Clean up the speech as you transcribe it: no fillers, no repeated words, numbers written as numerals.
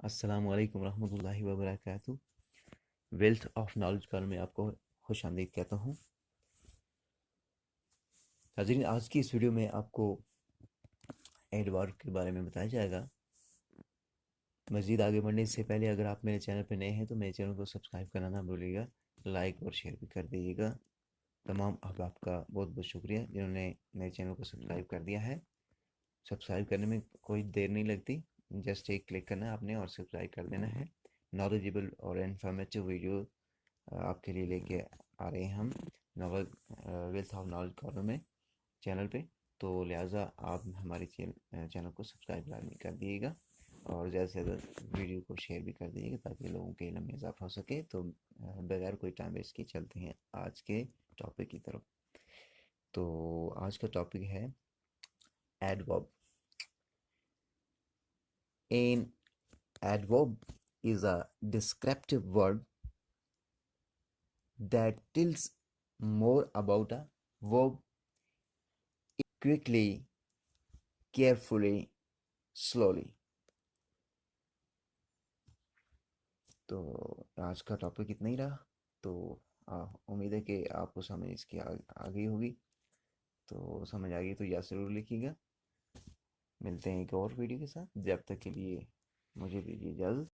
السلام علیکم ورحمۃ اللہ وبرکاتہ۔ ویلتھ آف نالج کال میں آپ کو خوش آمدید کہتا ہوں۔ حاضرین، آج کی اس ویڈیو میں آپ کو ایڈ ورک کے بارے میں بتایا جائے گا۔ مزید آگے بڑھنے سے پہلے اگر آپ میرے چینل پہ نئے ہیں تو میرے چینل کو سبسکرائب کرنا نہ بھولیے گا، لائک اور شیئر بھی کر دیجیے گا۔ تمام احباب کا بہت بہت شکریہ جنہوں نے میرے چینل کو سبسکرائب کر دیا ہے۔ سبسکرائب کرنے میں کوئی دیر نہیں لگتی، جسٹ ایک کلک کرنا ہے آپ نے اور سبسکرائب کر دینا ہے۔ نالجیبل اور انفارمیٹیو ویڈیو آپ کے لیے لے کے آ رہے ہیں ہم ویلتھ آف نالج کارنر میں چینل پہ، تو لہٰذا آپ ہمارے چینل کو سبسکرائب لازمی کر دیجیے گا اور زیادہ سے زیادہ ویڈیو کو شیئر بھی کر دیجیے گا تاکہ لوگوں کے علم میں اضافہ ہو سکے۔ تو بغیر کوئی ٹائم ویسٹ کے چلتے ہیں آج کے ٹاپک کی طرف۔ تو آج کا ٹاپک ہے adverb. An adverb is a descriptive word that tells more about a verb quickly, carefully, slowly. تو آج کا ٹاپک اتنا ہی رہا، تو امید ہے کہ آپ کو سمجھ اس کی آ گئی ہوگی۔ تو سمجھ آ گئی تو یا ضرور لکھیے گا۔ ملتے ہیں ایک اور ویڈیو کے ساتھ، جب تک کے لیے مجھے دیجیے اجازت۔